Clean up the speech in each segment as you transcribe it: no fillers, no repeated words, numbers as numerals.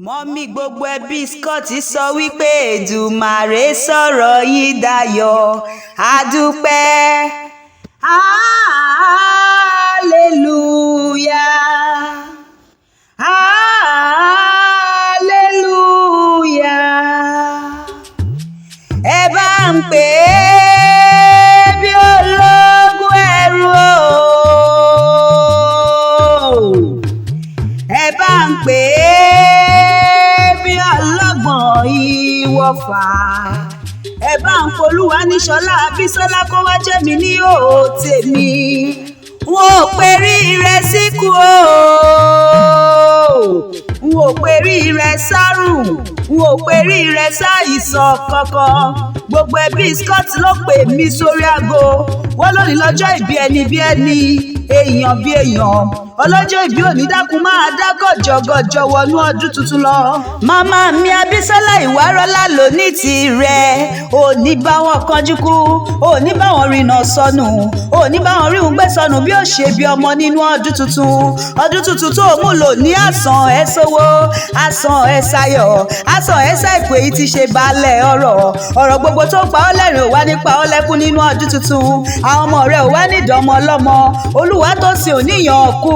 mọ́mí gbogbo ẹbí Scott sọ wípé Èdùmàrè sọ̀rọ̀ yín dayọ̀ a dúpẹ́ hallelujah hallelujah ẹ bá ń pè é bí ológun ẹrú o ẹ bá ń pè é bí ọlọ́gbọ̀n ìwọ̀fà ẹ bá ń polúwa ní Ṣọlá Bísọ́lá kó wá jẹ́ mi ní òó tèmi wọn ò perí rẹ síkú o wọn ò perí rẹ sárùn wọn ò perí rẹ sáìsàn kankan gbogbo ẹbí Scott ló pè mí sórí aago wọn lónìí lọ́jọ́ ìbí ẹni bí ẹni èèyàn bí èèyàn ọlọ́jọ́ ìbí òní dákun máa dá gọ̀jọ̀gọ̀jọ̀ wọnú ọdún tuntun lọ. màmá mi Abísọ́lá Ìwárọ́lá ló ní tirẹ̀ òní bá wọn kánjú kú òní bá wọn rìnà sọnù òní bá wọn rí òun gbé sọnù bí ó ṣe bí ọmọ nínú ọdún tuntun tó mú lò ní àsàn ẹ sówó àsàn ẹ sáyọ̀ àsàn ẹ sáìpé yìí ti ṣe balẹ̀ ọ̀rọ̀ gbogbo tó pa ọ́ lẹ́rìn ò wá nípa ọ́ lẹ́kún nínú ọdún tuntun àwọn ọmọ rẹ̀ ò wá nídọ̀ọ́mọ ọlọ́mọ olúwa tó sì ò níyàn kú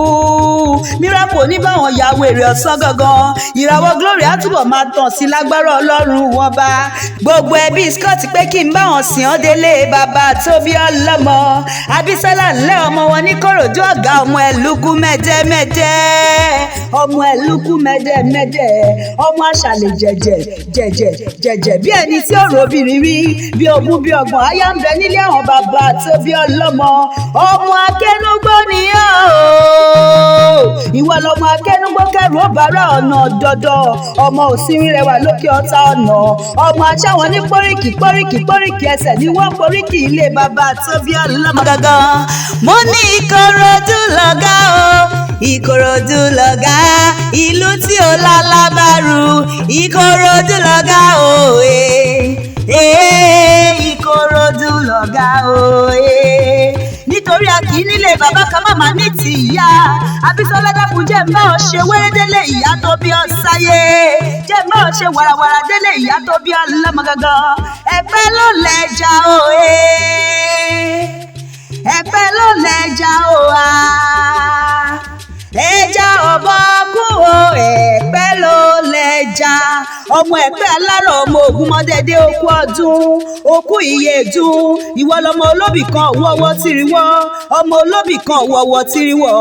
miracle oníbàwọn ya wèrè ọ̀sán gangan ìràwọ̀ glory á túbọ̀ máa tàn sí lágbára ọlọ́run wọn bá gbogbo ẹbí Scott pé kí n bá wọn sìn ọ́ délé bàbá tó bí ọlọ́mọ Abísọ́lá ńlẹ́ ọmọ wọn ní Kòròdú ọ̀gá ọmọ ẹ̀lúkú mẹ́dẹ́mẹ́dẹ́ ọmọ ẹ̀lúkú mẹ́dẹ́mẹ́dẹ́ ọmọ àṣàlẹ̀ jẹ̀jẹ̀ bí ẹni tí ó robìnrin rí bí ogún bí ọgbọ̀n aya ń bẹ nílé àwọn bàbá tó bí ọlọ́mọ ọmọ akẹnugbó nìyẹn ìwọ lọmọ akẹnugbó kẹrù ó bára ọ̀nà dọdọ ọmọ òsínrín rẹwà lókè ọ̀tá ọ̀nà ọmọ aṣáwọn ní póríkì ẹsẹ̀ ní wọ́n póríkì ilé bàbá tó bí ọlọ́mọ gangan. mo ní Ìkòròdú lọ̀gá o Ìkòròdú lọ̀gá ìlú tí ó lálábàrú Ìkòròdú lọ̀gá o Ìkòròdú lọ̀gá o nítorí a kì í nílé bàbá kan màmá ní ti ìyá Abísọ́lá dákun jẹ́ ń bá ọ ṣe wéré délé ìyá tó bí ọ sáyé jẹ́ ń bá ọ ṣe wàràwàrà délé ìyá tó bí ọ lọ́mọ gangan ẹ̀pẹ́ ló lẹ́jà o ẹ̀pẹ́ ló lẹ́jà o ẹja ọ̀bọ kú o ẹ̀pẹ́ ló lẹ́jà ọmọ ẹ̀pẹ́ alárọ̀ ọmọ Ògúnmọ́dẹ́dẹ́ okú ọdún okú ìyèdún ìwọ lọmọ olóbì kan wọ́wọ́ tìrìwọ́ ọmọ olóbì kan wọ́wọ́ tìrìwọ́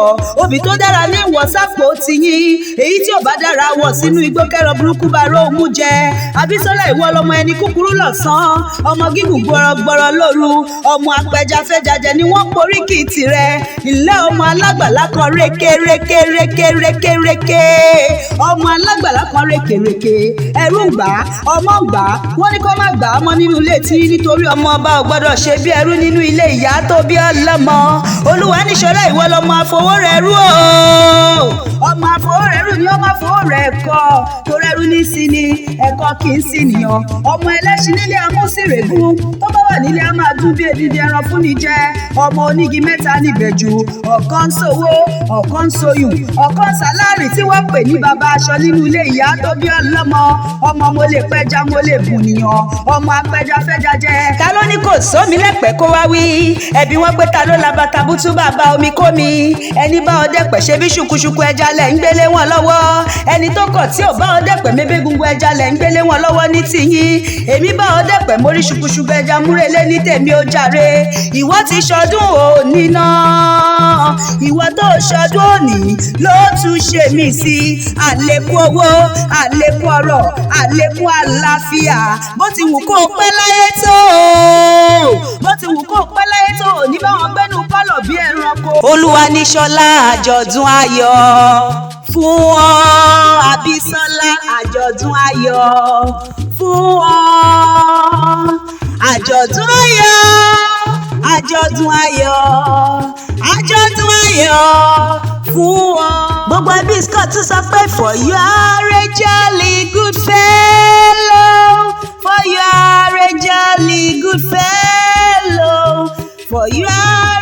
obì tó dára ní ìwọ sápò tiyín èyí tí ò bá dára wọ̀ sínú igbó kẹrọ burúkú bá róòmù jẹ Abísọ́lá ìwọ lọmọ ẹni kúkúrú lọ́sàn ọmọ gígùn gbọrọgbọrọ lóru ọmọ apẹja fẹjajẹ ni wọ́n poríkì tirẹ̀ ilé ọmọ alágbàlá kan rékèrékè ọmọ alágbàlá kan rékèrékè ẹrú ń gbà ọmọ ń gbà wọ́n ní kó má gbà á mọ́ nínú ilé tí nítorí ọmọ ọba ò gbọ́dọ̀ ṣe bí ẹrú nínú ilé ìyá tó bí ọlọ́mọ olúwa ní Ṣọlá ìwọ lọmọ àfọwọ́rẹ́rú o ọmọ àfọwọ́rẹ́rú ni ọmọ àfọwọ́rẹ́kọ tó rẹ́rú ní sí ni ẹ̀kọ́ kì í sí nìyàn ọmọ ẹlẹ́ṣin nílé amúsìrègùn tó bá wà nílé a máa dún bí edidi ẹran fún ni jẹ ọmọ onígi mẹ́ta níbẹ̀jù ọ̀kan sówó ọ̀kan sóyún ọ̀kan sálárì tí wọ́n pè ní bàbá aṣọ nínú ilé ìyá tó bí ọlọ́mọ ọmọ mo lè pẹja mo lè bùn nìyàn ọmọ apẹja fẹja jẹ. ta ló ní kò sómi lẹ́pẹ́ kó wá wí ẹbí wọn pé ta ló la bàtà bútú bàbá omi kómi ẹni bá ọ dẹ̀pẹ̀ ṣe bí ṣùkúṣùkú ẹja lẹ̀ ń gbélé wọn lọ́wọ́ ẹni tó kọ̀ tí ò bá ọ dẹ̀pẹ̀ mébé gungun ẹja lẹ̀ ń gbélé wọn lọ́wọ́ ní tìyín èmi bá ọ dẹ̀pẹ̀ mórí ṣùkúṣùkú ẹja múrelé ní tèmi ó jàre ìwọ ti ṣọdún òní náà ìwọ tó ṣọdún òní ló tún ṣe mí sí àlékún owó àlékún ọrọ̀ àlékún àlàáfíà bó ti wù kó pẹ́ láyé tó ní báwọn gbẹ́nu pálọ̀ bí ẹranko. olúwa ní Ṣọlá àjọ̀dún ayọ̀ fún ọ Abísọ́lá àjọ̀dún ayọ̀ fún ọ àjọ̀dún ayọ̀ àjọ̀dún ayọ̀ fún ọ. gbogbo ẹbí Scott tún sọ pé for you are a jolly good fellow for you are a jolly good fellow for you are